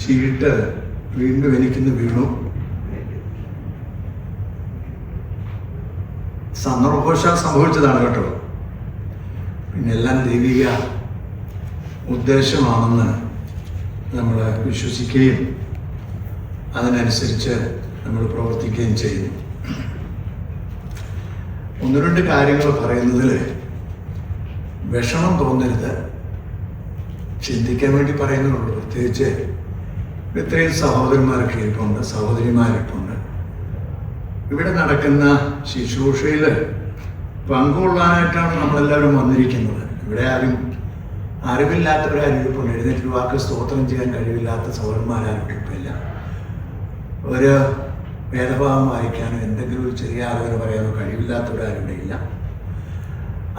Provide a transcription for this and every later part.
ചീട്ട് വീണ്ടും എനിക്കിന്ന് വീണു. സന്ദർഭവശാൽ സംഭവിച്ചതാണ് കേട്ടോ. പിന്നെ എല്ലാം ദൈവിക ഉദ്ദേശമാണെന്ന് നമ്മൾ വിശ്വസിക്കുകയും അതിനനുസരിച്ച് നമ്മൾ പ്രവർത്തിക്കുകയും ചെയ്യുന്നു. ഒന്ന് രണ്ട് കാര്യങ്ങൾ പറയുന്നതിൽ വിഷമം തോന്നരുത്, ചിന്തിക്കാൻ വേണ്ടി പറയുന്നുള്ളൂ. പ്രത്യേകിച്ച് ഇത്രയും സഹോദരന്മാരൊക്കെ ഇരിപ്പുണ്ട്, സഹോദരിമാരിപ്പുണ്ട്. ഇവിടെ നടക്കുന്ന ശുശ്രൂഷയിൽ പങ്കുകൊള്ളാനായിട്ടാണ് നമ്മളെല്ലാവരും വന്നിരിക്കുന്നത്. ഇവിടെ ആരും അറിവില്ലാത്തവരാരും ഇരിപ്പുണ്ട്. എഴുന്നേറ്റ് വാക്ക് സ്തോത്രം ചെയ്യാൻ കഴിവില്ലാത്ത സഹോദരന്മാരാരും ഇരിപ്പില്ല. ഒരു വേദഭാവം വായിക്കാനോ എന്തെങ്കിലും ഒരു ചെറിയ ആലോചന പറയാനോ കഴിവില്ലാത്തവരാരും ഇവിടെ ഇല്ല.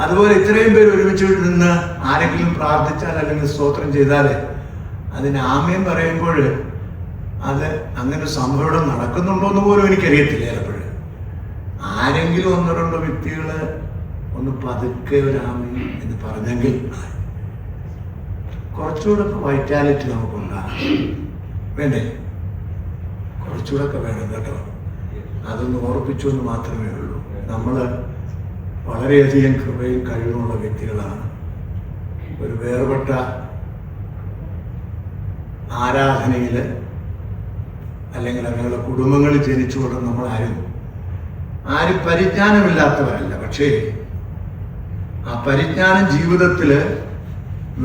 അതുപോലെ ഇത്രയും പേര് ഒരുമിച്ച് നിന്ന് ആരെങ്കിലും പ്രാർത്ഥിച്ചാൽ അല്ലെങ്കിൽ സ്തോത്രം ചെയ്താൽ അതിന് ആമേൻ പറയുമ്പോൾ അത് അങ്ങനെ സംഭവം നടക്കുന്നുണ്ടോ എന്ന് പോലും എനിക്കറിയത്തില്ല. ചിലപ്പോൾ ആരെങ്കിലും ഒന്നോ രണ്ടോ വ്യക്തികൾ ഒന്ന് പതുക്കെ ഒരു ആമേൻ എന്ന് പറഞ്ഞെങ്കിൽ കുറച്ചുകൂടെ വൈറ്റാലിറ്റി നമുക്കുണ്ടാകും. വേണ്ടേ? കുറച്ചുകൂടെ വേണം കേട്ടോ. അതൊന്ന് ഓർപ്പിച്ചു എന്ന് മാത്രമേ ഉള്ളൂ. നമ്മൾ വളരെയധികം കൃപയും കഴിവുമുള്ള വ്യക്തികളാണ്. ഒരു വേർപെട്ട ആരാധനയിൽ അല്ലെങ്കിൽ അങ്ങനെയുള്ള കുടുംബങ്ങളിൽ ജനിച്ചുകൊണ്ട് നമ്മൾ ആരും പരിജ്ഞാനമില്ലാത്തവരല്ല. പക്ഷേ ആ പരിജ്ഞാനം ജീവിതത്തിൽ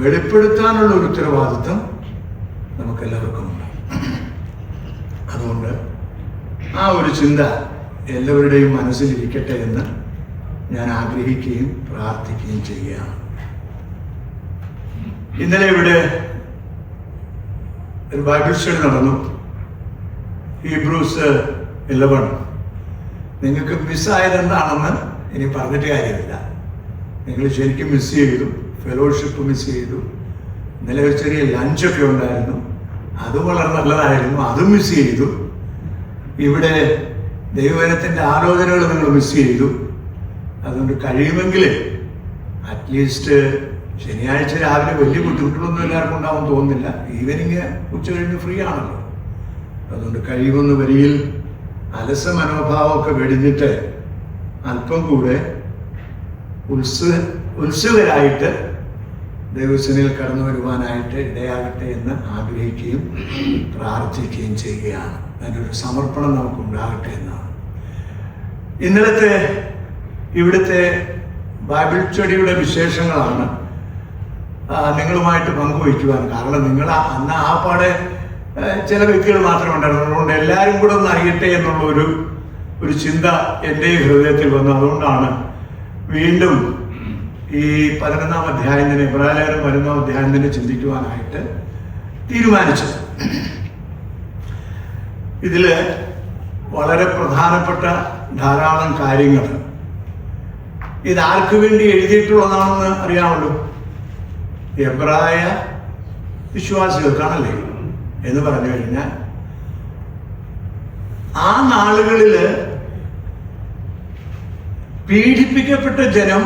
വെളിപ്പെടുത്താനുള്ള ഒരു ഉത്തരവാദിത്വം നമുക്കെല്ലാവർക്കും ഉണ്ട്. അതുകൊണ്ട് ആ ഒരു ചിന്ത എല്ലാവരുടെയും മനസ്സിലിരിക്കട്ടെ എന്ന് ഞാൻ ആഗ്രഹിക്കുകയും പ്രാർത്ഥിക്കുകയും ചെയ്യുകയാണ്. ഇന്നലെ ഇവിടെ ഒരു ബൈബിൾ സ്റ്റഡി നടന്നു. ഹീബ്രൂസ് 11. നിങ്ങൾക്ക് മിസ്സായത് എന്താണെന്ന് ഇനി പറഞ്ഞിട്ട് കാര്യമില്ല. നിങ്ങൾ ശരിക്കും മിസ് ചെയ്തു. ഫെലോഷിപ്പ് മിസ് ചെയ്തു. ഇന്നലെ ഒരു ചെറിയ ലഞ്ചൊക്കെ ഉണ്ടായിരുന്നു, അത് വളരെ നല്ലതായിരുന്നു, അതും മിസ് ചെയ്തു. ഇവിടെ ദൈവജനത്തിൻ്റെ ആലോചനകൾ നിങ്ങൾ മിസ് ചെയ്തു. അതുകൊണ്ട് കഴിയുമെങ്കിൽ അറ്റ്ലീസ്റ്റ് ശനിയാഴ്ച രാവിലെ വലിയ ബുദ്ധിമുട്ടുകളൊന്നും എല്ലാവർക്കും ഉണ്ടാവും തോന്നുന്നില്ല. ഈവനിങ് ഉച്ച കഴിഞ്ഞ് ഫ്രീ ആണല്ലോ. അതുകൊണ്ട് കഴിയുമെന്ന് വരിയിൽ അലസ മനോഭാവമൊക്കെ വെടിഞ്ഞിട്ട് അല്പം കൂടെ ഉത്സുകരായിട്ട് ദൈവസേനയിൽ കടന്നു വരുവാനായിട്ട് ഇടയാകട്ടെ എന്ന് ആഗ്രഹിക്കുകയും പ്രാർത്ഥിക്കുകയും ചെയ്യുകയാണ്. അതിനൊരു സമർപ്പണം നമുക്കുണ്ടാകട്ടെ എന്നാണ്. ഇന്നലത്തെ ഇവിടുത്തെ ബൈബിൾ സ്റ്റഡിയുടെ വിശേഷങ്ങളാണ് നിങ്ങളുമായിട്ട് പങ്കുവയ്ക്കുവാൻ. കാരണം നിങ്ങൾ അന്ന് ആ പാടെ ചില വ്യക്തികൾ മാത്രമേ ഉണ്ടായിരുന്നു. അതുകൊണ്ട് എല്ലാവരും കൂടെ ഒന്ന് അറിയട്ടെ എന്നുള്ള ഒരു ചിന്ത എൻ്റെ ഹൃദയത്തിൽ വന്നു. അതുകൊണ്ടാണ് വീണ്ടും ഈ 11-ാം അധ്യായം തന്നെ, എബ്രായലേഖനം 11-ാം അധ്യായം തന്നെ ചിന്തിക്കുവാനായിട്ട് തീരുമാനിച്ചത്. ഇതിൽ വളരെ പ്രധാനപ്പെട്ട ധാരാളം കാര്യങ്ങൾ. ഇതാർക്ക് വേണ്ടി എഴുതിയിട്ടുള്ളതാണെന്ന് അറിയാമല്ലോ. എബ്രായ വിശ്വാസികൾക്കാണല്ലേ എന്ന് പറഞ്ഞു കഴിഞ്ഞാൽ ആ നാളുകളിൽ പീഡിപ്പിക്കപ്പെട്ട ജനം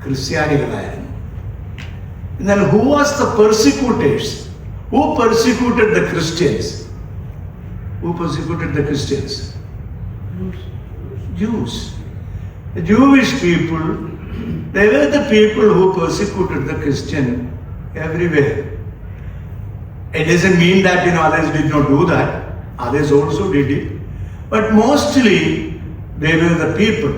ക്രിസ്ത്യാനികളായിരുന്നു. എന്നാൽ who was the persecutors? Who persecuted the Christians? Who persecuted the Christians? Jews. The Jewish people, they were the people who persecuted the Christian everywhere. It doesn't mean that others did not do that. Others also did it. But mostly they were the people.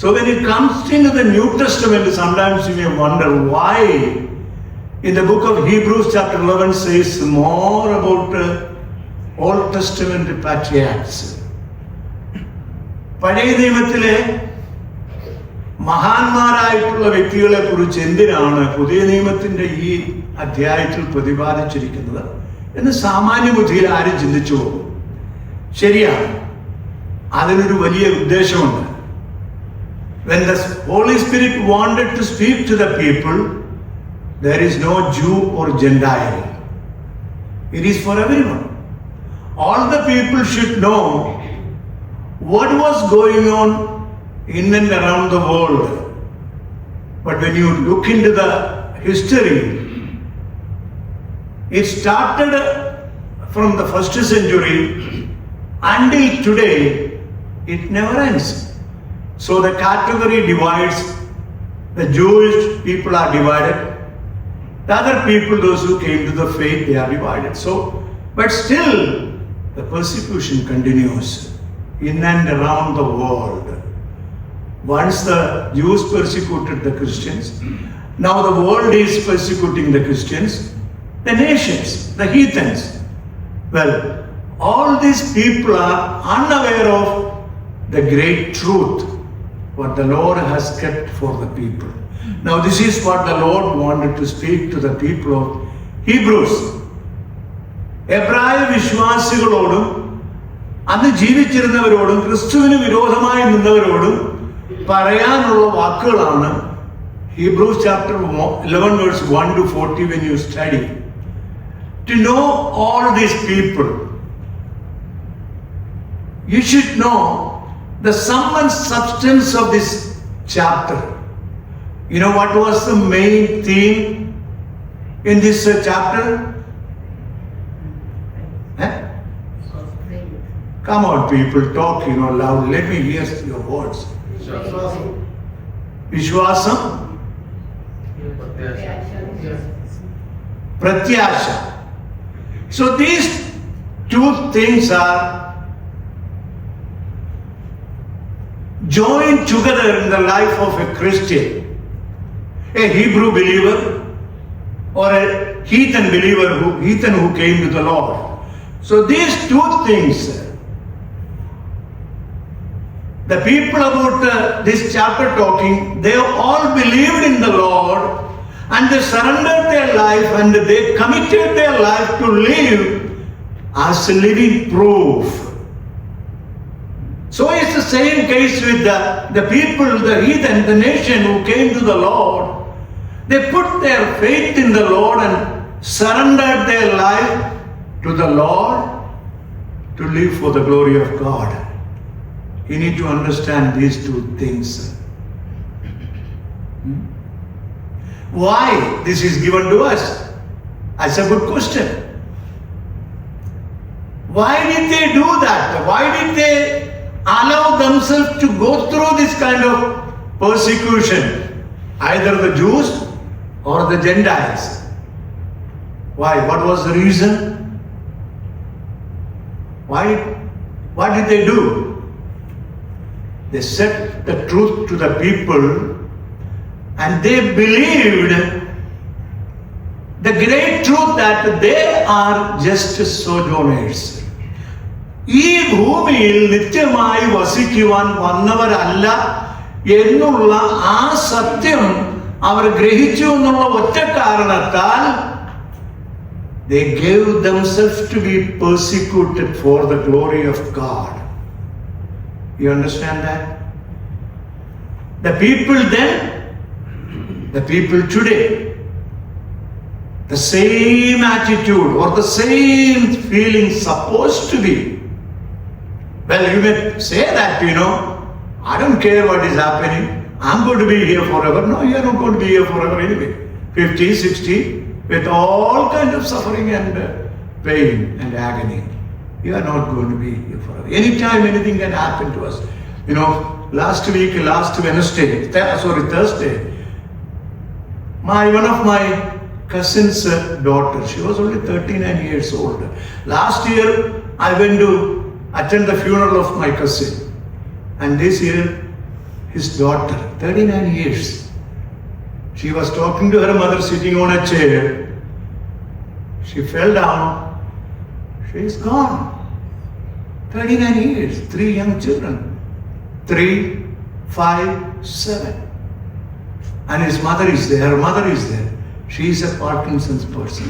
So when it comes into the New Testament, sometimes you may wonder why in the book of Hebrews chapter 11 says more about Old Testament patriarchs. പഴയ നിയമത്തിലെ മഹാന്മാരായിട്ടുള്ള വ്യക്തികളെ കുറിച്ച് എന്തിനാണ് പുതിയ നിയമത്തിന്റെ ഈ അധ്യായത്തിൽ പ്രതിപാദിച്ചിരിക്കുന്നത് എന്ന് സാമാന്യ ബുദ്ധിയിൽ ആരും ചിന്തിച്ചു പോകും. ശരിയാണ്, അതിനൊരു വലിയ ഉദ്ദേശമുണ്ട്. When the Holy Spirit wanted to speak to the people, there is no Jew or Gentile. It is for everyone. All the people should know what was going on in and around the world. But when you look into the history, it started from the first century until today, it never ends. So the category divides, the Jewish people are divided, the other people, those who came to the faith, they are divided. So, but still, the persecution continues in and around the world. Once the Jews persecuted the Christians, now the world is persecuting the Christians, the nations, the heathens. Well, all these people are unaware of the great truth, what the Lord has kept for the people. Now this is what the Lord wanted to speak to the people of Hebrews. എബ്രായ വിശ്വാസികളോടും അന്ന് ജീവിച്ചിരുന്നവരോടും ക്രിസ്തുവിന് വിരോധമായി നിന്നവരോടും പറയാനുള്ള വാക്കുകളാണ് Hebrews chapter 11 verse 1 to 40 when you study. To know all these people, you should know the sum and substance of this chapter. You know what was the main theme in this chapter? Come on, people, talk, loud. Let me hear your words. Vishwasam. Pratyasha. So these two things are joined together in the life of a Christian, a Hebrew believer or a heathen believer, who came to the Lord. So these two things, the people about this chapter talking, they all believed in the Lord and they surrendered their life and they committed their life to live as a living proof. So it's the same case with the people, the heathen, the nation who came to the Lord. They put their faith in the Lord and surrendered their life to the Lord to live for the glory of God. You need to understand these two things. Why this is given to us? That's a good question. Why did they do that? Why did they allow themselves to go through this kind of persecution? Either the Jews or the Gentiles. Why? What was the reason? Why? What did they do? They said the truth to the people and they believed the great truth that they are just sojourners. ഈ ഭൂമിയിൽ നിത്യമായി വസിക്കുവാൻ വന്നവരല്ല എന്നുള്ള ആ സത്യം അവർ ഗ്രഹിച്ചു എന്നുള്ള ഒറ്റ കാരണത്താൽ they gave themselves to be persecuted for the glory of God. You understand that? The people then, the people today, the same attitude or the same feeling supposed to be. Well, you may say that, I don't care what is happening. I'm going to be here forever. No, you are not going to be here forever anyway. 50, 60, with all kinds of suffering and pain and agony. You are not going to be here forever. Anytime anything can happen to us. Last Thursday, one of my cousin's daughter, she was only 39 years old. Last year, I went to attend the funeral of my cousin. And this year, his daughter, 39 years. She was talking to her mother sitting on a chair. She fell down. She is gone. 39 years, 3 young children. 3, 5, 7. And his mother is there, her mother is there. She is a Parkinson's person.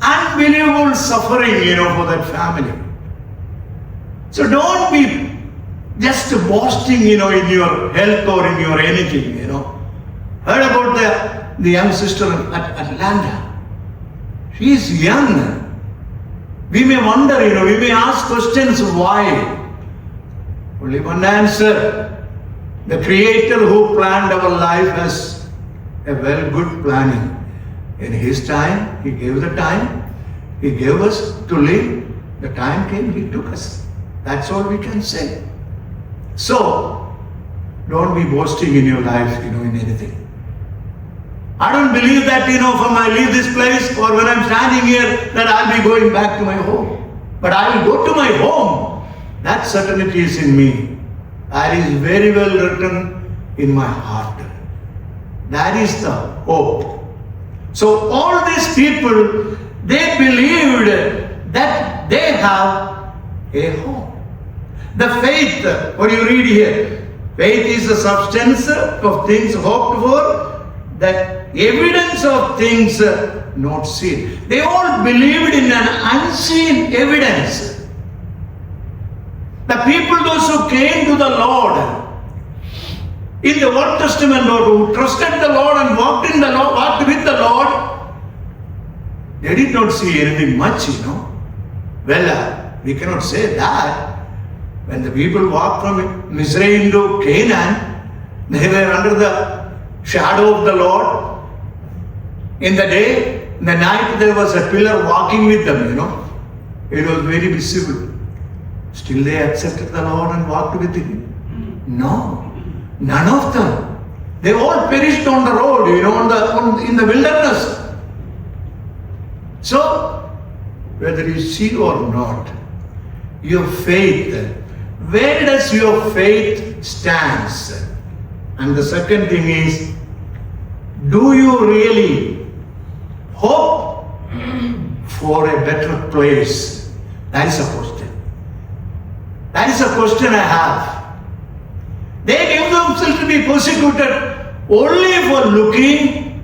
Unbelievable suffering, for that family. So don't be just boasting, in your health or in your anything, Heard about the young sister at Atlanta. She is young. We may wonder, we may ask questions why. Only one answer. The Creator who planned our life has a well good planning. In His time, He gave the time. He gave us to live. The time came, He took us. That's all we can say. So, don't be boasting in your life, in anything. I don't believe that, when I leave this place or when I'm standing here, that I'll be going back to my home. But I will go to my home. That certainty is in me. That is very well written in my heart. That is the hope. So all these people, they believed that they have a home. The faith, what you read here, faith is the substance of things hoped for, the evidence of things not seen. They all believed in an unseen evidence. The people, those who came to the Lord in the Old Testament, or who trusted the Lord and walked with the Lord, they did not see anything much, Well, we cannot say that. When the people walked from Mizraim to Canaan, they were under the shadow of the Lord. In the day, in the night, there was a pillar walking with them, It was very visible. Still they accepted the Lord and walked with Him? No, none of them. They all perished on the road, in the wilderness. So, whether you see or not, your faith, where does your faith stand? And the second thing is, do you really hope for a better place? That is a question. That is a question I have. They gave themselves to be persecuted only for looking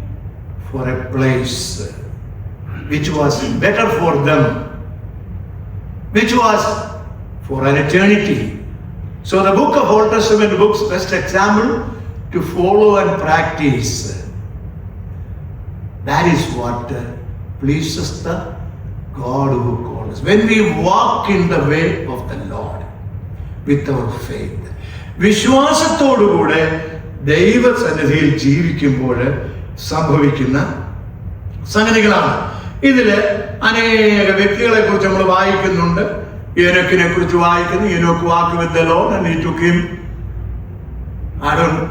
for a place which was better for them, which was for an eternity. So the book of Old Testament books, best example to follow and practice. That is what pleases the God who called us. When we walk in the way of the Lord with our faith, വിശ്വാസത്തോടുകൂടെ ദൈവസന്നിധിയിൽ ജീവിക്കുമ്പോൾ സംഭവിക്കുന്ന സംഗതികളാണ്. ഇതില് അനേക വ്യക്തികളെ കുറിച്ച് നമ്മൾ വായിക്കുന്നുണ്ട്. ഏനോക്കിനെ കുറിച്ച് വായിക്കുന്നു. ഏനോക്ക് walked with the Lord and He took him. I don't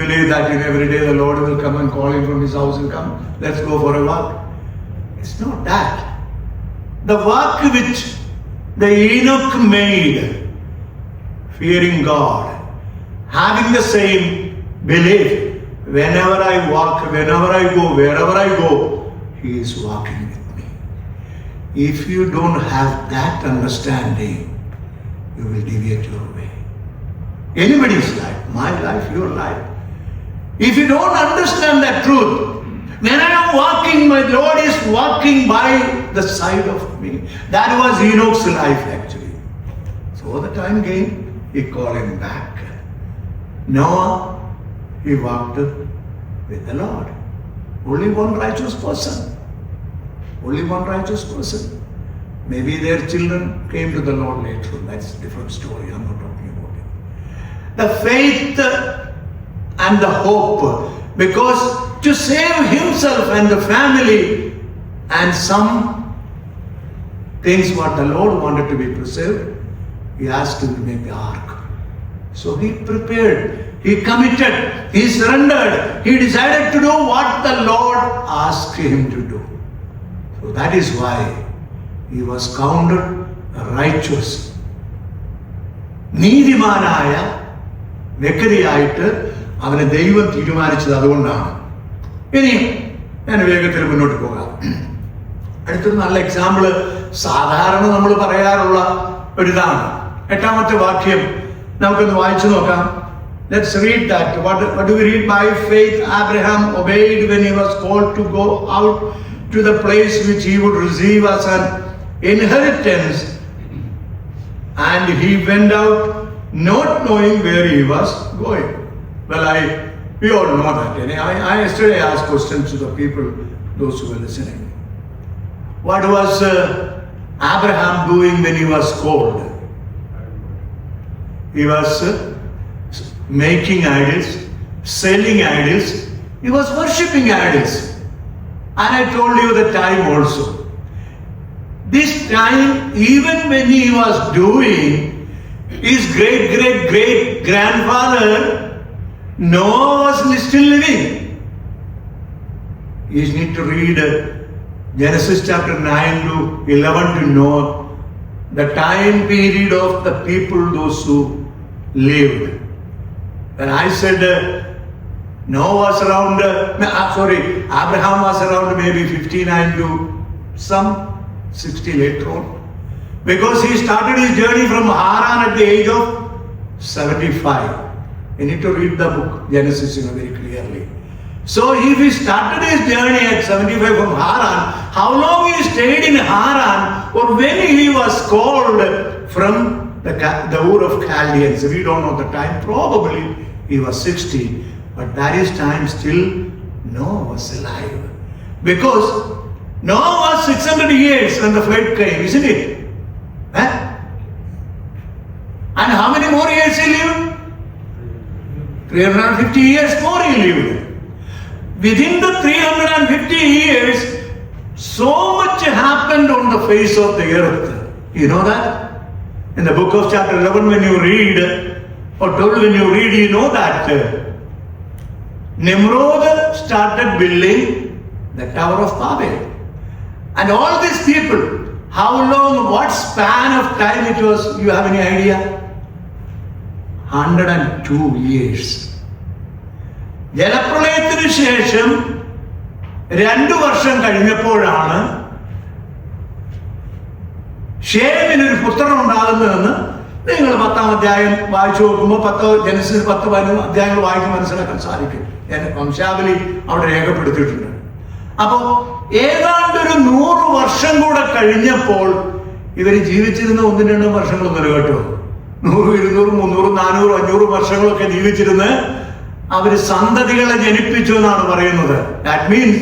believe that every day the Lord will come and call him from his house and come, let's go for a walk. It's not that. The walk which the Enoch made, fearing God, having the same belief, whenever I walk, whenever I go, wherever I go, He is walking with me. If you don't have that understanding, you will deviate your way. Anybody's life, my life, your life. If you don't understand that truth, when I am walking, my Lord is walking by the side of me. That was Enoch's life actually. So the time came, He called him back. Noah, he walked with the Lord. Only one righteous person. Only one righteous person. Maybe their children came to the Lord later. That's a different story. I'm not talking about it. The faith and the hope. Because to save himself and the family and some things what the Lord wanted to be preserved, He asked him to make the ark. So he prepared, he committed, he surrendered, he decided to do what the Lord asked him to do. So that is why he was counted righteous. നീതിമാനായ വ്യക്തിയായിട്ട് അവനെ ദൈവം തീരുമാനിച്ചത് അതുകൊണ്ടാണ്. ഇനി ഞാൻ വേഗത്തിൽ മുന്നോട്ട് പോകാം. അടുത്തൊരു നല്ല എക്സാമ്പിള് സാധാരണ നമ്മൾ പറയാറുള്ള ഒരിതാണ്. 8ാമത്തെ വാക്യം നമുക്കൊന്ന് വായിച്ചു നോക്കാം. Let's read that. What do we read? By faith Abraham obeyed when he was called to go out to the place which he would receive as an inheritance, and he went out not knowing where he was going. Well, we all know that. I yesterday asked questions to the people, those who were listening. What was Abraham doing when he was called? He was making idols, selling idols. He was worshipping idols. And I told you the time also. This time, even when he was doing, his great-great-great-grandfather, Noah was still living. You need to read Genesis chapter 9 to 11 to know the time period of the people, those who lived. When I said Noah was around, Abraham was around maybe 59 to some 60 later on. Because he started his journey from Haran at the age of 75. You need to read the book, Genesis, very clearly. So if he started his journey at 75 from Haran, how long he stayed in Haran, or when he was called from the Ur of Chaldeans, we don't know the time. Probably he was 60, but that is time still Noah was alive. Because Noah was 600 years when the flood came, isn't it? And how many more years he lived? 350 years more he lived. Within the 350 years, so much happened on the face of the earth. You know that? In the book of chapter 11, when you read, or 12 when you read, you know that Nimrod started building the Tower of Babel. And all these people, how long, what span of time it was, you have any idea? 102 years. ജലപ്രളയത്തിന് ശേഷം 2 വർഷം കഴിഞ്ഞപ്പോഴാണ് ഷേമിനൊരു പുത്രൻ ഉണ്ടാകുന്നതെന്ന് നിങ്ങൾ 10-ാം അധ്യായം വായിച്ചു നോക്കുമ്പോൾ Genesis 10-15 അധ്യായങ്ങൾ വായിച്ച് മനസ്സിലാക്കാൻ സാധിക്കും. വംശാവലി അവിടെ രേഖപ്പെടുത്തിയിട്ടുണ്ട്. അപ്പോ ഏതാണ്ട് ഒരു 100 വർഷം കൂടെ കഴിഞ്ഞപ്പോൾ ഇവർ ജീവിച്ചിരുന്ന 1-2 വർഷങ്ങളൊന്നും കേട്ടോ, 100, 200, 300, 400, 500 വർഷങ്ങളൊക്കെ ജീവിച്ചിരുന്ന് അവർ സന്തതികളെ ജനിപ്പിച്ചു എന്നാണ് പറയുന്നത്. That means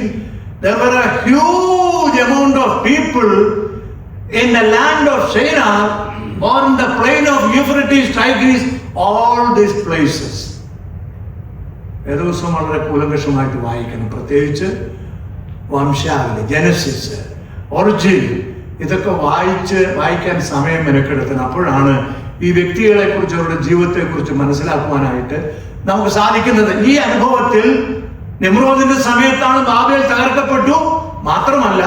there were a huge amount of people in the land of Shinar or in the plain of Euphrates, Tigris, all these places. ഏത് ദിവസം വളരെ കൂലങ്കഷമായിട്ട് വായിക്കണം, പ്രത്യേകിച്ച് വംശാവലി, ജനസിസ്, ഒറിജിൻ, ഇതൊക്കെ വായിക്കാൻ സമയം മെനക്കെടുത്തണം. അപ്പോഴാണ് ഈ വ്യക്തികളെ കുറിച്ച്, അവരുടെ ജീവിതത്തെ കുറിച്ച് മനസ്സിലാക്കുവാനായിട്ട് നമുക്ക് സാധിക്കുന്നത്. ഈ അനുഭവത്തിൽ നിമ്രോദിന്റെ സമയത്താണ് ബാബേൽ തകർക്കപ്പെട്ടു. മാത്രമല്ല,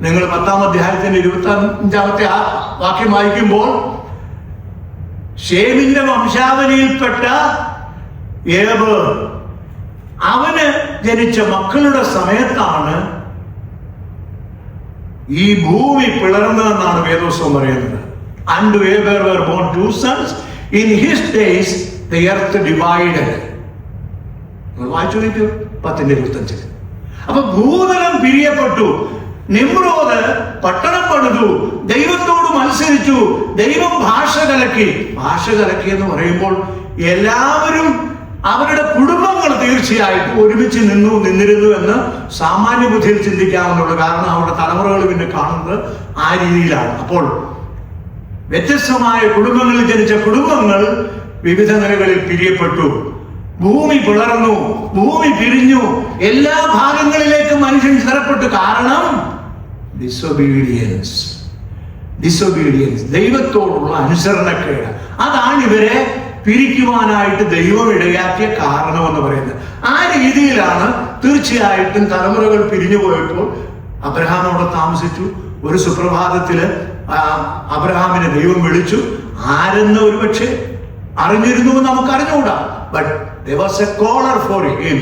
നിങ്ങൾ 10-ാം അധ്യായത്തിന്റെ 25-ാമത്തെ വാക്യം വായിക്കുമ്പോൾ ഷേമിന്റെ വംശാവലിയിൽപ്പെട്ട ഏബ്, അവന് ജനിച്ച മക്കളുടെ സമയത്താണ് ഈ ഭൂമി പിളർന്നതെന്നാണ് വേദോത്സവം പറയുന്നത്. And to Eber were born 2 sons. In his days the earth divided. വായിച്ചു നോക്കൂ 10:25. അപ്പൊ ഭൂതലം പിരിയപ്പെട്ടു. നിമ്രോദ് പട്ടണം പണിതു, ദൈവത്തോട് മത്സരിച്ചു, ദൈവം ഭാഷ കലക്കി എന്ന് പറയുമ്പോൾ എല്ലാവരും അവരുടെ കുടുംബങ്ങൾ തീർച്ചയായിട്ടും ഒരുമിച്ച് നിന്നിരുന്നു എന്ന് സാമാന്യ ബുദ്ധിയിൽ ചിന്തിക്കാവുന്നുള്ളൂ. കാരണം അവരുടെ തലമുറകൾ പിന്നെ കാണുന്നത് ആ രീതിയിലാണ്. അപ്പോൾ വ്യത്യസ്തമായ കുടുംബങ്ങളിൽ ജനിച്ച കുടുംബങ്ങൾ വിവിധ നിലകളിൽ പിരിയപ്പെട്ടു. ഭൂമി പിളർന്നു, ഭൂമി പിരിഞ്ഞു, എല്ലാ ഭാഗങ്ങളിലേക്കും മനുഷ്യൻ ചിതറപ്പെട്ടു. കാരണം ഡിസൊബീഡിയൻസ്, ദൈവത്തോടുള്ള അനുസരണക്കേട്. അതാണ് ഇവരെ പിരിക്കുവാനായിട്ട് ദൈവം ഇടയാക്കിയ കാരണം എന്ന് പറയുന്നത്. ആ രീതിയിലാണ് തീർച്ചയായിട്ടും തലമുറകൾ പിരിഞ്ഞു പോയപ്പോൾ അബ്രഹാം അവിടെ താമസിച്ചു. ഒരു സുപ്രഭാതത്തില് അബ്രഹാമിനെ ദൈവം വിളിച്ചു. ആരെന്ന് ഒരുപക്ഷെ അറിഞ്ഞിരുന്നു നമുക്ക് അറിഞ്ഞുകൂടാ. But there was a caller for him.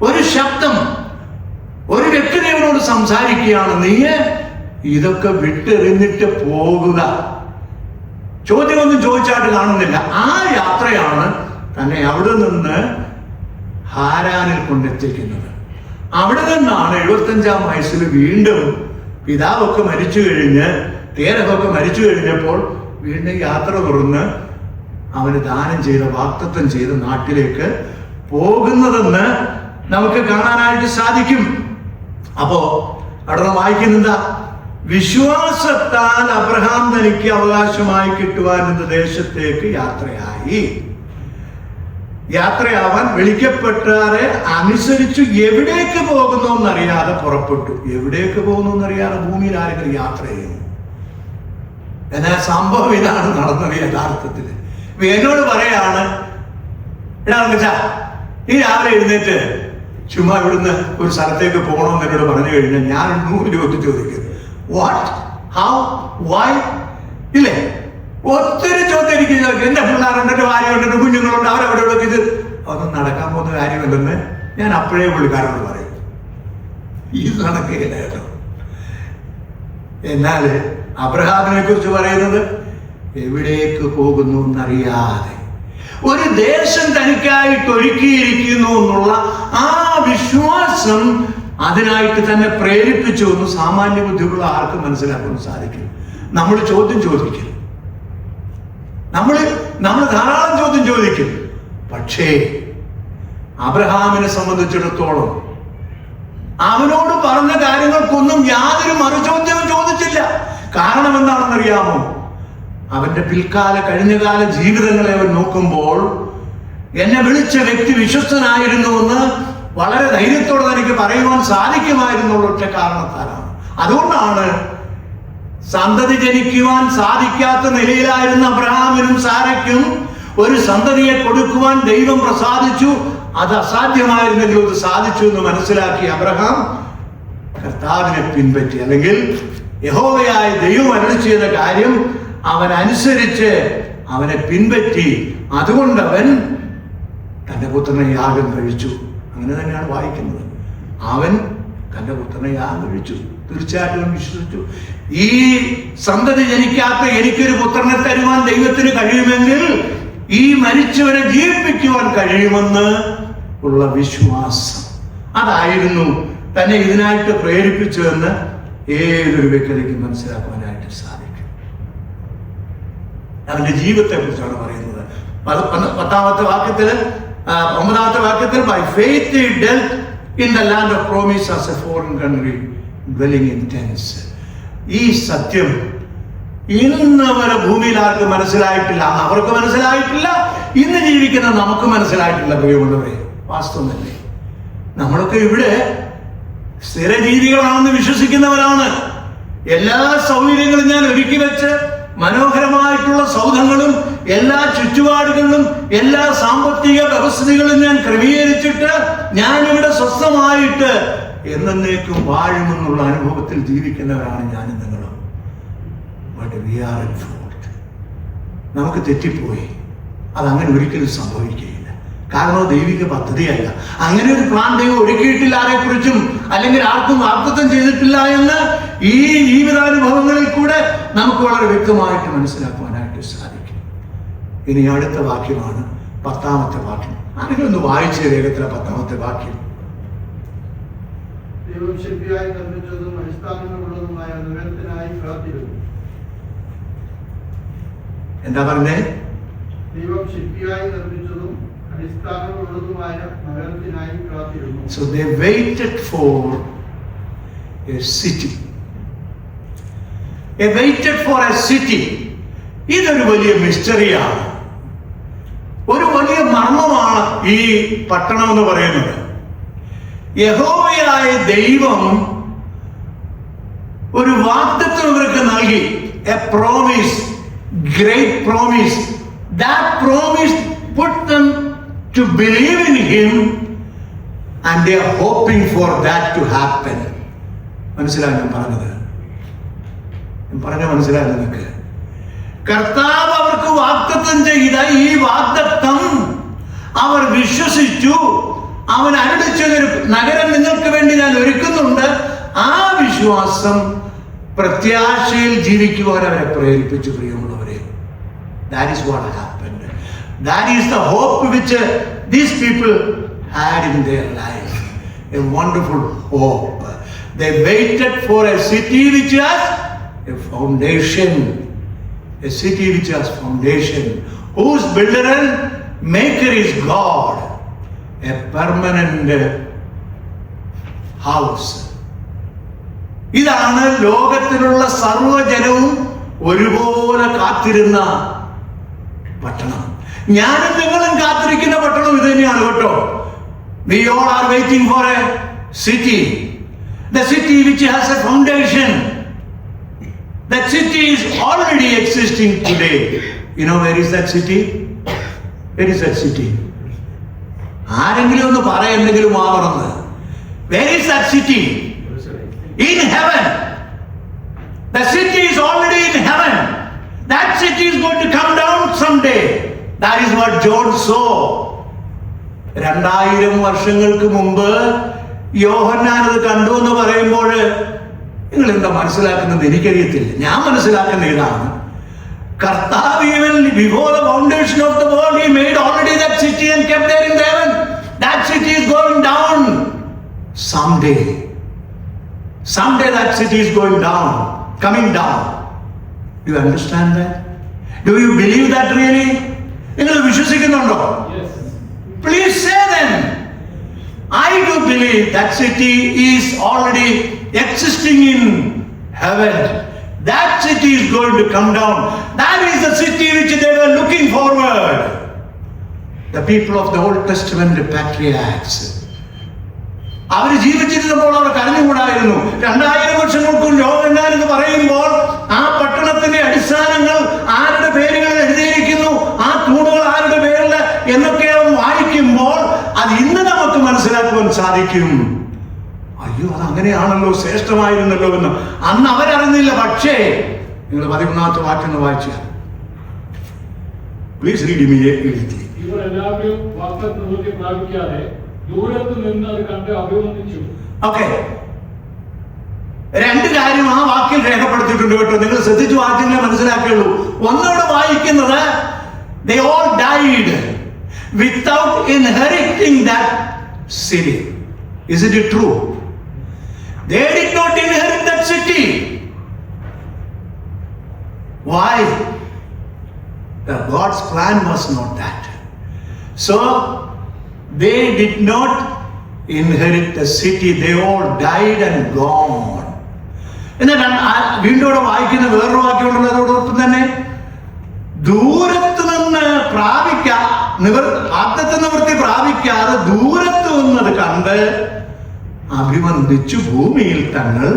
ഒരു ശബ്ദം, ഒരു വ്യക്തി ദൈവനോട് സംസാരിക്കുകയാണ്, നീ ഇതൊക്കെ വിട്ടെറിഞ്ഞിട്ട് പോകുക. ചോദ്യമൊന്നും ചോദിച്ചായിട്ട് കാണുന്നില്ല. ആ യാത്രയാണ് തന്നെ അവിടെ നിന്ന് ഹാരാനിൽ കൊണ്ടെത്തിക്കുന്നത്. അവിടെ നിന്നാണ് 75-ാം വയസ്സിൽ വീണ്ടും പിതാവൊക്കെ മരിച്ചു കഴിഞ്ഞ്, തേരഹൊക്കെ മരിച്ചു കഴിഞ്ഞപ്പോൾ വീണ്ടും യാത്ര തുറന്ന് അവന് ദാനം ചെയ്ത, വാഗ്ദത്തം ചെയ്ത നാട്ടിലേക്ക് പോകുന്നതെന്ന് നമുക്ക് കാണാനായിട്ട് സാധിക്കും. അപ്പോ അവിടെ വായിക്കുന്നത്, വിശ്വാസത്താൽ അബ്രഹാം തനിക്ക് അവകാശമായി കിട്ടുവാൻ ദേശത്തേക്ക് യാത്രയായി. യാത്രയാവാൻ വിളിക്കപ്പെട്ടാറെ അനുസരിച്ചു എവിടേക്ക് പോകുന്നു എന്നറിയാതെ പുറപ്പെട്ടു. എവിടേക്ക് പോകുന്നു എന്നറിയാതെ ഭൂമിയിൽ ആരെങ്കിലും യാത്ര ചെയ്യുന്നു? എന്നാൽ സംഭവം ഇതാണ് നടന്നത് യഥാർത്ഥത്തിൽ. എന്നോട് പറയാണ്, എടാ വെച്ചാ നീ രാവിലെ എഴുന്നേറ്റ് ചുമ്മാ ഇവിടുന്ന് ഒരു സ്ഥലത്തേക്ക് പോകണമെന്ന് എന്നോട് പറഞ്ഞു കഴിഞ്ഞാൽ ഞാൻ 100 രൂപ ചോദിക്കും. What, how, why? ഇല്ലേ? ഒത്തിരി ചോദ്യം എനിക്ക് എന്റെ പിള്ളേരുണ്ട്, എന്റെ ഭാര്യയുണ്ട്, എന്റെ കുഞ്ഞുങ്ങളുണ്ട്, അവരെവിടെ ഇത് അതൊന്നും നടക്കാൻ പോകുന്ന കാര്യമല്ലെന്ന് ഞാൻ അപ്പോഴേ പുള്ളിക്കാരോട് പറയും. ഈ നടക്കുകയില്ല കേട്ടോ. എന്നാൽ അബ്രഹാമിനെ കുറിച്ച് പറയുന്നത് എവിടേക്ക് പോകുന്നു എന്നറിയാതെ ഒരു ദേശം തനിക്കായിട്ട് ഒരുക്കിയിരിക്കുന്നു എന്നുള്ള ആ വിശ്വാസം അതിനായിട്ട് തന്നെ പ്രേരിപ്പിച്ചു എന്ന് സാമാന്യ ബുദ്ധിയുള്ള ആർക്കും മനസ്സിലാക്കാൻ സാധിക്കും. നമ്മൾ ചോദ്യം ചോദിക്കും, നമ്മൾ ധാരാളം ചോദ്യം ചോദിക്കും. പക്ഷേ അബ്രഹാമിനെ സംബന്ധിച്ചിടത്തോളം അവനോട് പറഞ്ഞ കാര്യങ്ങൾക്കൊന്നും യാതൊരു മറുചോദ്യവും ചോദിച്ചില്ല. കാരണം എന്താണെന്നറിയാമോ? അവന്റെ കഴിഞ്ഞകാല ജീവിതങ്ങളെ അവൻ നോക്കുമ്പോൾ എന്നെ വിളിച്ച വ്യക്തി വിശ്വസ്തനായിരുന്നുവെന്ന് വളരെ ധൈര്യത്തോടെ എനിക്ക് പറയുവാൻ സാധിക്കുമായിരുന്നുള്ള ഒറ്റ കാരണത്താലാണ്. അതുകൊണ്ടാണ് സന്തതി ജനിക്കുവാൻ സാധിക്കാത്ത നിലയിലായിരുന്ന അബ്രഹാമിനും സാരയ്ക്കും ഒരു സന്തതിയെ കൊടുക്കുവാൻ ദൈവം പ്രസാദിച്ചു. അത് അസാധ്യമായിരുന്നെങ്കിൽ അത് സാധിച്ചു എന്ന് മനസ്സിലാക്കി അബ്രഹാം കർത്താവിനെ പിൻപറ്റി, അല്ലെങ്കിൽ യഹോവയായ ദൈവം അരുളി ചെയ്ത കാര്യം അവൻ അനുസരിച്ച് അവനെ പിൻപറ്റി. അതുകൊണ്ട് അവൻ തന്റെ പുത്രനെ യാഗം കഴിച്ചു. അങ്ങനെ തന്നെയാണ് വായിക്കുന്നത്. അവൻ തന്റെ പുത്രനെ യാഗം കഴിച്ചു. തീർച്ചയായിട്ടും വിശ്വസിച്ചു, ഈ സന്തതി ജനിക്കാത്ത എനിക്കൊരു പുത്രനെ തരുവാൻ ദൈവത്തിന് കഴിയുമെങ്കിൽ ഈ മരിച്ചവരെ ജീവിപ്പിക്കുവാൻ കഴിയുമെന്ന് ഉള്ള വിശ്വാസം അതായിരുന്നു തന്നെ ഇതിനായിട്ട് പ്രേരിപ്പിച്ചതെന്ന് ഏതൊരു വ്യക്തിക്ക് മനസ്സിലാക്കുവാനായിട്ട് സാധിക്കും. അവന്റെ ജീവിതത്തെ കുറിച്ചാണ് പറയുന്നത്. 10ാമത്തെ വാക്യത്തിൽ 9ാമത്തെ വാക്യത്തിൽ by faith he dealt in the land of promise as a foreign country dwelling in tents. ഈ സത്യം ഇന്ന് വരെ ഭൂമിയിൽ ആർക്കും മനസ്സിലായിട്ടില്ല. അവർക്ക് മനസ്സിലായിട്ടില്ല, ഇന്ന് ജീവിക്കുന്ന നമുക്ക് മനസ്സിലായിട്ടില്ല. പ്രിയമുള്ളവരെ, വാസ്തവമല്ലേ? നമ്മളൊക്കെ ഇവിടെ സ്ഥിരജീവികളാണെന്ന് വിശ്വസിക്കുന്നവരാണ്. എല്ലാ സൗകര്യങ്ങളും ഞാൻ ഒരുക്കി വെച്ച് മനോഹരമായിട്ടുള്ള സൗധങ്ങളും എല്ലാ ചുറ്റുപാടുകളിലും എല്ലാ സാമ്പത്തിക വ്യവസ്ഥകളും ഞാൻ ക്രമീകരിച്ചിട്ട് ഞാനിവിടെ സ്വസ്ഥമായിട്ട് എന്നേക്കും വാഴുമെന്നുള്ള അനുഭവത്തിൽ ജീവിക്കുന്നവരാണ് ഞാനും നിങ്ങളും. But we are at fault. നമുക്ക് തെറ്റിപ്പോയി. അതങ്ങനെ ഒരിക്കലും സംഭവിക്കുകയില്ല. കാരണം ദൈവിക പദ്ധതിയല്ല. അങ്ങനെ ഒരു പ്ലാൻ ദൈവം ഒരുക്കിയിട്ടില്ല ആരെക്കുറിച്ചും, അല്ലെങ്കിൽ ആർക്കും വാഗ്ദത്തം ചെയ്തിട്ടില്ല എന്ന് ഈ ജീവിതാനുഭവങ്ങളിൽ കൂടെ നമുക്ക് വളരെ വ്യക്തമായിട്ട് മനസ്സിലാക്കുവാനായിട്ട് സാധിക്കും. ഇനി അടുത്ത വാക്യമാണ് 10ാമത്തെ വാക്യം. ആരെങ്കിലും ഒന്ന് വായിച്ച വേഗത്തിലെ 10ാമത്തെ വാക്യം. ദൈവം ശില്പിയായി നിർമ്മിച്ചതും അടിസ്ഥാനങ്ങളുള്ളതുമായ നഗരത്തിനായി കാത്തിരുന്നു. എന്താ പറഞ്ഞേ? ദൈവം ശില്പിയായി നിർമ്മിച്ചതും അടിസ്ഥാനങ്ങളുള്ളതുമായ നഗരത്തിനായി കാത്തിരുന്നു. So they waited for a city. They waited for a city. ഇതൊരു വലിയ മിസ്റ്ററിയാണ്, ഒരു വലിയ മർമ്മമാണ് ഈ പട്ടണം എന്ന് പറയുന്നത്. യഹോവയായ ദൈവം ഒരു വാഗ്ദത്തം ഇവർക്ക് നൽകി. A promise, great promise. That promise put them to believe in him and they are hoping for that to happen. മനസ്സിലായോ ഞാൻ പറഞ്ഞത്? മനസ്സിലായോ നിങ്ങൾക്ക്? കർത്താവ് അവർക്ക് വാഗ്ദത്തം ചെയ്ത ഈ വാഗ്ദത്തം അവർ വിശ്വസിച്ചു. അവൻ അരുളിച്ചൊരു നഗരം നിങ്ങൾക്ക് വേണ്ടി ഞാൻ ഒരുക്കുന്നുണ്ട്. ആ വിശ്വാസം പ്രത്യാശയിൽ ജീവിക്കുവാൻ അവരെ പ്രേരിപ്പിച്ചു. പ്രിയമുള്ളവരെ, that is what happened. That is the hope which these people had in their life. A wonderful hope. They waited for a city which has a foundation. A city which has foundation, whose builder and maker is God. A permanent house. ഇതാണ് ലോകത്തിലുള്ള സർവ്വജനവും ഒരുപോലെ കാത്തിരുന്ന പട്ടണം. ഞാനും നിങ്ങളും കാത്തിരിക്കുന്ന പട്ടണം ഇത് തന്നെയാണ് കേട്ടോ. We all are waiting for a city. The city which has a foundation. That city is already existing today. You know where is that city? Where is that city? ആരെങ്കിലും ഒന്ന് പറയുന്നെങ്കിലും ആവണമെന്ന്. Where is that city? In heaven. The city is already in heaven. That city is going to come down someday. That is what John saw. 2000 വർഷങ്ങൾക്ക് മുമ്പ് യോഹന്നാൻ അത് കണ്ടു എന്ന് പറയുമ്പോൾ നിങ്ങൾ എന്താ മനസ്സിലാക്കുന്നത് എനിക്കറിയത്തില്ല. ഞാൻ മനസ്സിലാക്കുന്ന ഇതാണ്, കർത്താവ് even before the foundation of the world he made already that city and kept there in heaven. That city is going down someday. Someday that city is going down, coming down. Do you understand that? Do you believe that really? നിങ്ങൾ വിശ്വസിക്കുന്നുണ്ടോ? Yes. Please say then. I do believe that city is already existing in heaven. That city is going to come down. That is the city which they were looking forward. The people of the Old Testament, the patriarchs. അവർ ജീവിച്ചിരുന്നപ്പോൾ അവർ കരഞ്ഞുകൂടായിരുന്നു. 2000 വർഷങ്ങൾക്കും യോഹന്നാൻ എന്ന് പറയുമ്പോൾ ആ പട്ടണത്തിന്റെ അടിസ്ഥാനങ്ങൾ ആരുടെ പേരുകളിൽ എഴുതിയിരിക്കുന്നു, ആ തൂണുകൾ ആരുടെ പേരിൽ എന്നൊക്കെ വായിക്കുമ്പോൾ അത് ഇന്ന് നമുക്ക് മനസ്സിലാക്കുവാൻ സാധിക്കും. അയ്യോ, അത് അങ്ങനെയാണല്ലോ, ശ്രേഷ്ഠമായിരുന്നല്ലോ എന്ന് അന്ന് അവരറിഞ്ഞില്ല. പക്ഷേ നിങ്ങൾ 11ാമത്തെ വാക്യം വായിച്ച പ്ലീസ് റീഡ് ഇമ്മീഡിയറ്റ്ലി. ഇവർ എല്ലാവരും വാഗ്ദത്തം പ്രാപിക്കാതെ ദൂരത്ത് നിന്ന് അത് കണ്ട് അഭിനന്ദിച്ചു. ഓക്കെ, 2 കാര്യം ആ വാക്കിൽ രേഖപ്പെടുത്തിയിട്ടുണ്ട് കേട്ടോ. നിങ്ങൾ ശ്രദ്ധിച്ചു വാക്യങ്ങളെ മനസ്സിലാക്കിയുള്ളൂ. ഒന്നോടെ വായിക്കുന്നത് they all died without inheriting that city. Isn't it true? They did not inherit that city. Why? God's plan was not that. So they did not inherit the city. They all died and gone. എന്നാൽ വീണ്ടും വായിക്കുന്ന വേറൊരു വാക്യമുണ്ടല്ലോ അതോടൊപ്പം തന്നെ, ദൂരത്ത് നിന്ന് ആദ്യത്തെ നിവൃത്തി പ്രാപിക്കാതെ ദൂരത്ത് നിന്നത് കണ്ട് അഭിനന്ദിച്ചു. ഭൂമിയിൽ തങ്ങൾ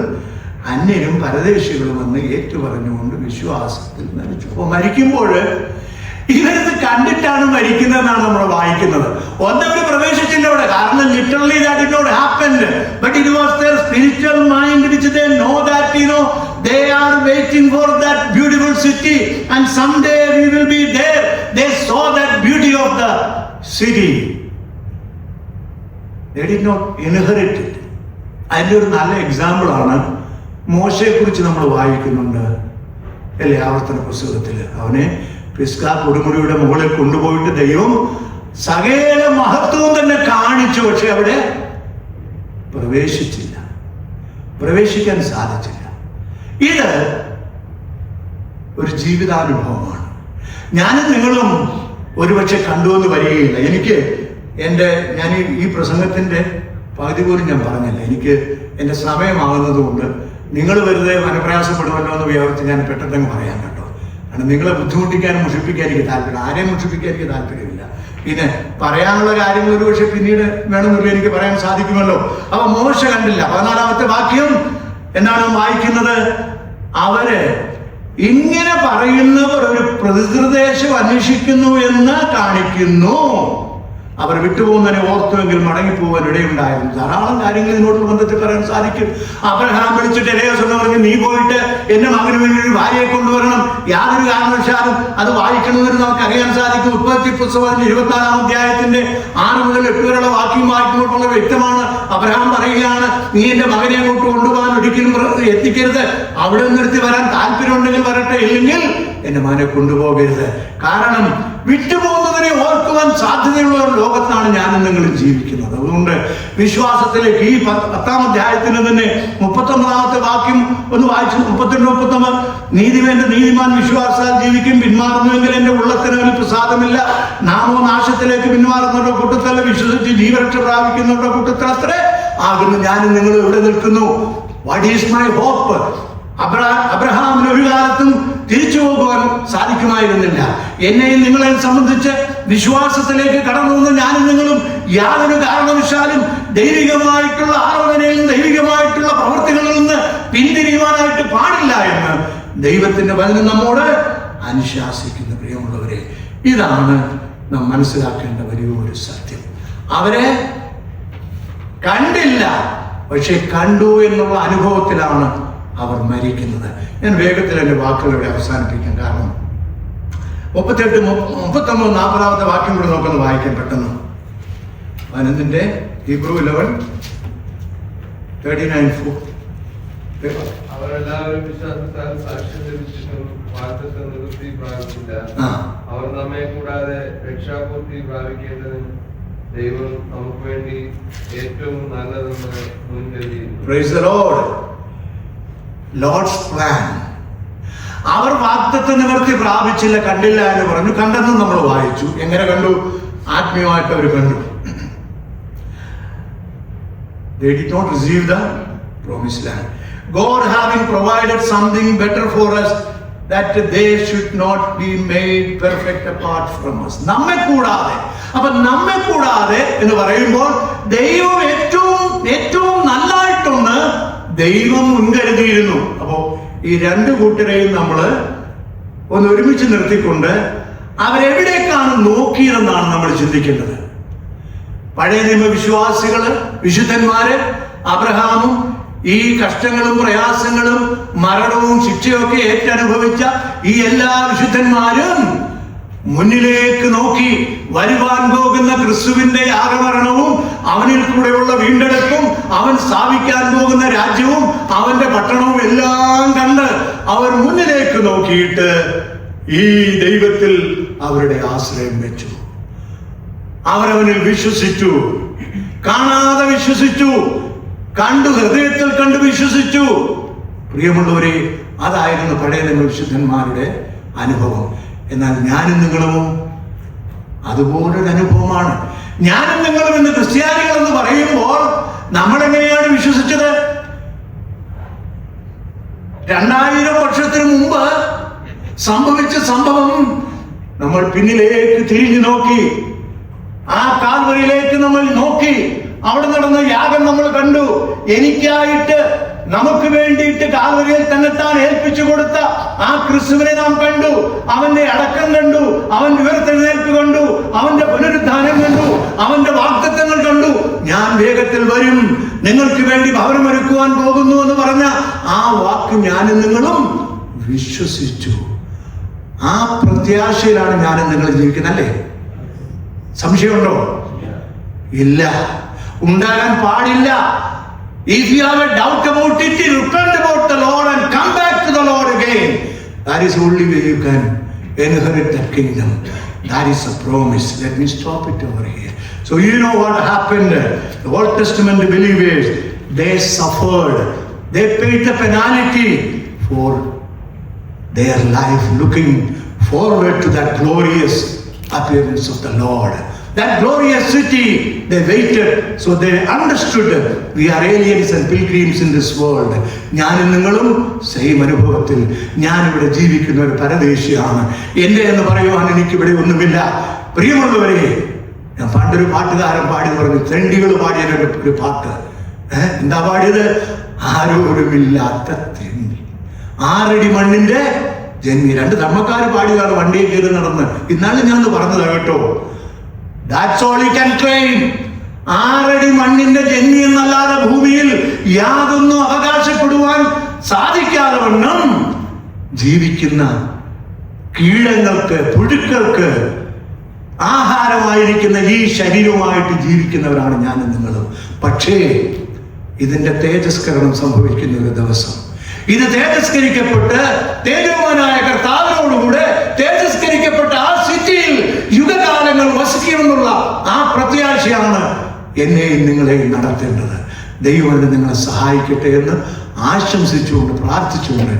അന്യരും പരദേശികളും എന്ന് ഏറ്റുപറഞ്ഞുകൊണ്ട് വിശ്വാസത്തിൽ മരിച്ചു. അപ്പൊ മരിക്കുമ്പോൾ ഇവരത് കണ്ടിട്ടാണ് മരിക്കുന്നതെന്നാണ് നമ്മൾ വായിക്കുന്നത്. ഒന്നവർ പ്രവേശിച്ചില്ല അവിടെ, കാരണം literally that did not happened, but it was their spiritual mind which they know that they are waiting for that beautiful city and someday we will be there. They saw that beauty of the city. They did not inherit it. അതിന്റെ ഒരു നല്ല example ആണ് മോശയെ കുറിച്ച് നമ്മൾ വായിക്കുന്നുണ്ട് അല്ലേ, ആവർത്തന പുസ്തകത്തിൽ. അവനെ പിസ്കാ കൊടുമുടിയുടെ മുകളിൽ കൊണ്ടുപോയിട്ട് ദൈവം സകല മഹത്വവും തന്നെ കാണിച്ചു. പക്ഷെ അവിടെ പ്രവേശിക്കാൻ സാധിച്ചില്ല. ഇത് ഒരു ജീവിതാനുഭവമാണ്. ഞാനും നിങ്ങളും ഒരുപക്ഷെ കണ്ടുവെന്ന് വരികയില്ല. ഞാൻ ഈ പ്രസംഗത്തിന്റെ പകുതി പോലും ഞാൻ പറഞ്ഞില്ല. എനിക്ക് എൻ്റെ സമയമാകുന്നതുകൊണ്ട് നിങ്ങൾ വെറുതെ മനപ്രയാസപ്പെടുമല്ലോ എന്ന് വിചാരിച്ച് ഞാൻ പെട്ടെന്ന് പറയാൻ കേട്ടോ. കാരണം നിങ്ങളെ ബുദ്ധിമുട്ടിക്കാനും മുഷിപ്പിക്കാൻ എനിക്ക് താല്പര്യം, ആരെയും മുഷിപ്പിക്കാൻ എനിക്ക് താല്പര്യമില്ല. പിന്നെ പറയാനുള്ള കാര്യങ്ങൾ ഒരുപക്ഷെ പിന്നീട് വേണമെന്നില്ല, എനിക്ക് പറയാൻ സാധിക്കുമല്ലോ. അപ്പൊ മോശ കണ്ടില്ല. 14ാമത്തെ വാക്യം എന്താണ് വായിക്കുന്നത്? അവര് ഇങ്ങനെ പറയുന്നവർ ഒരു പ്രതിദേശം അന്വേഷിക്കുന്നു എന്ന് കാണിക്കുന്നു. അവർ വിട്ടുപോകുന്നതിനെ ഓർത്തുവെങ്കിൽ മടങ്ങിപ്പോകാൻ ഇടയുണ്ടായിരുന്നു. ധാരാളം കാര്യങ്ങൾ ഇതിനോട് ബന്ധത്തിൽ പറയാൻ സാധിക്കും. അബ്രഹാം വിളിച്ചിട്ട് എലയാസ് എന്ന് പറഞ്ഞ്, നീ പോയിട്ട് എന്റെ മകന് വേണ്ടി ഒരു ഭാര്യയെ കൊണ്ടുവരണം. യാതൊരു കാരണവശാലും അത് വായിക്കണമെന്ന് നമുക്ക് അറിയാൻ സാധിക്കും. ഉൽപ്പത്തി പുസ്തകത്തിന്റെ 24-ാം അധ്യായത്തിന്റെ 6 മുതൽ 8 വരെയുള്ള വാക്യം വായിക്കുമ്പോൾ വളരെ വ്യക്തമാണ്. അബ്രഹാം പറയുകയാണ്, നീ എന്റെ മകനെ അങ്ങോട്ട് കൊണ്ടുപോകാൻ ഒരിക്കലും എത്തിക്കരുത്. അവിടെ നിർത്തി വരാൻ താല്പര്യമുണ്ടെങ്കിൽ വരട്ടെ, ഇല്ലെങ്കിൽ എന്റെ മകനെ കൊണ്ടുപോകരുത്. കാരണം വിട്ടുപോകുന്നതിനെ ഓർക്കുവാൻ സാധ്യതയുള്ള ഒരു ലോകത്താണ് ഞാനും നിങ്ങളും ജീവിക്കുന്നത്. അതുകൊണ്ട് വിശ്വാസത്തിലേക്ക് ഈ 10-ാം അധ്യായത്തിന് തന്നെ 39-ാമത്തെ വാക്യം ഒന്ന് വായിച്ചു. 32-39 നീതിമാൻ വിശ്വാസാൽ ജീവിക്കും, പിന്മാറുന്നുവെങ്കിൽ എന്റെ ഉള്ളത്തിന് ഒരു പ്രസാദമില്ല. നാമോ നാശത്തിലേക്ക് പിന്മാറുന്നവരുടെ കൂട്ടത്തല്ല, വിശ്വസിച്ച് ജീവരക്ഷ പ്രാപിക്കുന്നവരുടെ കൂട്ടത്തിലത്രേ ആകുന്നു ഞാനും നിങ്ങളും ഇവിടെ നിൽക്കുന്നു. What is my hope? അബ്രഹാമിന് ഒരു കാലത്തും തിരിച്ചു പോകുവാൻ സാധിക്കുമായിരുന്നില്ല. എന്നെയും നിങ്ങളെ സംബന്ധിച്ച് വിശ്വാസത്തിലേക്ക് കടന്നു വന്ന് ഞാനും നിങ്ങളും യാതൊരു കാരണവശാലും ദൈവികമായിട്ടുള്ള ആരാധനയിൽ നിന്ന് ദൈവികമായിട്ടുള്ള പ്രവൃത്തികളിൽ നിന്ന് പിന്തിരിയുവാനായിട്ട് പാടില്ല എന്ന് ദൈവത്തിന്റെ വചനം നമ്മോട് അനുശാസിക്കുന്നു. പ്രിയമുള്ളവരെ, ഇതാണ് നാം മനസ്സിലാക്കേണ്ട വലിയൊരു സത്യം. അവരെ കണ്ടില്ല, പക്ഷെ കണ്ടു എന്നുള്ള അനുഭവത്തിലാണ് അവർ മരിക്കുന്നത്. ഞാൻ വേഗത്തിൽ എൻ്റെ വാക്കുകളെ അവസാനിപ്പിക്കാൻ കാരണം 38, 39, 40 വാക്യം കൂടെ നമുക്കൊന്ന് വായിക്കാൻ പെട്ടെന്ന്. 11 Hebrew 11:39. അവരെല്ലാവരും വിശ്വാസത്താൽ സാക്ഷ്യം ലഭിച്ചിട്ടും വാഗ്ദത്തം നിവൃത്തി പ്രാപിച്ചില്ല. അവർ നമ്മെ കൂടാതെ രക്ഷാപൂർത്തി പ്രാപിക്കേണ്ടതിന് ദൈവം നമുക്ക് വേണ്ടി ഏറ്റവും നല്ലതെന്ന് മുൻകരുതിയിരുന്നു. Praise the Lord. Lord's plan. അവർ വാഗ്ദത്ത നിവൃത്തി പ്രാപിച്ചില്ല, കണ്ടില്ല എന്ന് പറഞ്ഞു. കണ്ടെന്ന് നമ്മൾ വായിച്ചു. എങ്ങനെ കണ്ടു? ആത്മീയമായിട്ട് അവർ കണ്ടു. They did not receive the promised land. God having provided something better for us, that they should not be made perfect apart from us. നമ്മെ കൂടാതെ. അപ്പൊ നമ്മെ കൂടാതെ എന്ന് പറയുമ്പോൾ ദൈവം ഏറ്റവും നല്ലതായിട്ടൊന്ന് ദൈവം മുൻകരുതിയിരുന്നു. അപ്പോ ഈ രണ്ട് കൂട്ടരെയും നമ്മൾ ഒന്ന് ഒരുമിച്ച് നിർത്തിക്കൊണ്ട് അവരെവിടേക്കാണ് നോക്കിയതെന്നാണ് നമ്മൾ ചിന്തിക്കേണ്ടത്. പഴയ നിയമ വിശ്വാസികള്, വിശുദ്ധന്മാര്, അബ്രഹാമും ഈ കഷ്ടങ്ങളും പ്രയാസങ്ങളും മരണവും ശിക്ഷയൊക്കെ ഏറ്റനുഭവിച്ച ഈ എല്ലാ വിശുദ്ധന്മാരും മുന്നിലേക്ക് നോക്കി വരുവാൻ പോകുന്ന ക്രിസ്തുവിന്റെ യാഗമരണവും അവനിൽ കൂടെയുള്ള വീണ്ടെടുപ്പും അവൻ സ്ഥാപിക്കാൻ പോകുന്ന രാജ്യവും അവന്റെ പട്ടണവും എല്ലാം കണ്ട് അവർ മുന്നിലേക്ക് നോക്കിയിട്ട് ഈ ദൈവത്തിൽ അവരുടെ ആശ്രയം വെച്ചു. അവരവനിൽ വിശ്വസിച്ചു. കാണാതെ വിശ്വസിച്ചു, കണ്ടു, ഹൃദയത്തിൽ കണ്ടു വിശ്വസിച്ചു. പ്രിയമുള്ളവരെ, അതായിരുന്നു പഴയ നിയമ വിശുദ്ധന്മാരുടെ അനുഭവം. എന്നാൽ ഞാനും നിങ്ങളും അതുപോലൊരു അനുഭവമാണ്. ഞാനും നിങ്ങളും ഇന്ന് ക്രിസ്ത്യാനികൾ എന്ന് പറയുമ്പോൾ നമ്മൾ എങ്ങനെയാണ് വിശ്വസിച്ചത്? 2000 വർഷത്തിന് മുമ്പ് സംഭവിച്ച സംഭവം നമ്മൾ പിന്നിലേക്ക് തിരിഞ്ഞു നോക്കി. ആ കാൽവരിയിലേക്ക് നമ്മൾ നോക്കി. അവിടെ നടന്ന യാഗം നമ്മൾ കണ്ടു. എനിക്കായിട്ട്, നമുക്ക് വേണ്ടിയിട്ട് കാൽവരിയിൽ തന്നെത്താൻ ഏൽപ്പിച്ചു കൊടുത്ത ആ ക്രിസ്തുവിനെ നാം കണ്ടു. അവന്റെ അടക്കം കണ്ടു, അവന്റെ ഉയർത്തെഴുന്നേൽപ്പ് കണ്ടു, അവന്റെ പുനരുദ്ധാനം കണ്ടു, അവന്റെ വാഗ്ദത്തങ്ങൾ കണ്ടു. ഞാൻ വേഗത്തിൽ വരും, നിങ്ങൾക്ക് വേണ്ടി ഭവനമൊരുക്കുവാൻ പോകുന്നു എന്ന് പറഞ്ഞ ആ വാക്ക് ഞാനും നിങ്ങളും വിശ്വസിച്ചു. ആ പ്രത്യാശയിലാണ് ഞാനും നിങ്ങൾ ജീവിക്കുന്നത്, അല്ലേ? സംശയമുണ്ടോ? ഇല്ല, ഉണ്ടാകാൻ പാടില്ല. If you have a doubt about it, repent about the Lord and come back to the Lord again. That is only way you can inherit that kingdom. That is a promise. Let me stop it over here. So you know what happened. The Old Testament believers, they suffered. They paid the penalty for their life, looking forward to that glorious appearance of the Lord. That glorious city, they waited, so they understood we are aliens and pilgrims in this world. ഞാനും നിങ്ങളും same അനുഭവത്തിൽ, ഞാനിവിടെ ജീവിക്കുന്ന ഒരു പരദേശിയാണ്. എന്റെ എന്ന് പറയുവാൻ എനിക്കിവിടെ ഒന്നുമില്ല. പ്രിയമുള്ളവരെ, ഞാൻ പണ്ടൊരു പാട്ടുകാരൻ പാടി പറഞ്ഞു, തെണ്ടികൾ പാടിയ ഒരു പാട്ട്. എന്താ പാടിയത്? ആരോരുമില്ലാത്ത തെണ്ടി, 6 അടി മണ്ണിന്റെ ജന്മി. 2 ധർമ്മക്കാർ പാടിയതാണ് വണ്ടിയിൽ കയറി നടന്ന്. ഇന്നാലും ഞാൻ പറഞ്ഞതാ കേട്ടോ. That's all you can claim. 6 അടി മണ്ണിന്റെ ജന്മി എന്നല്ലാതെ ഭൂമിയിൽ യാതൊന്നും അവകാശപ്പെടുവാൻ സാധിക്കാതെ വണ്ണം ജീവിക്കുന്ന കീടങ്ങൾക്ക്, പുഴുക്കൾക്ക് ആഹാരമായിരിക്കുന്ന ഈ ശരീരവുമായിട്ട് ജീവിക്കുന്നവരാണ് ഞാനും നിങ്ങളും. പക്ഷേ ഇതിന്റെ തേജസ്കരണം സംഭവിക്കുന്ന ഒരു ദിവസം, ഇത് തേജസ്കരിക്കപ്പെട്ട് തേജോവാനായ കർത്താവിനോടുകൂടെ തേജസ്കരിക്കപ്പെട്ട ആ സിറ്റിയിൽ യുഗകാലങ്ങൾ വസിക്കുമെന്നുള്ള ആ പ്രത്യാശയാണ് എന്നെയും നിങ്ങളെയും നടത്തേണ്ടത്. ദൈവം നിങ്ങളെ സഹായിക്കട്ടെ എന്ന് ആശംസിച്ചുകൊണ്ട് പ്രാർത്ഥിച്ചുകൊണ്ട്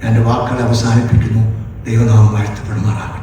എൻ്റെ വാക്കുകളെ അവസാനിപ്പിക്കുന്നു. ദൈവനാമം വാഴ്ത്തപ്പെടുമാറാകട്ടെ.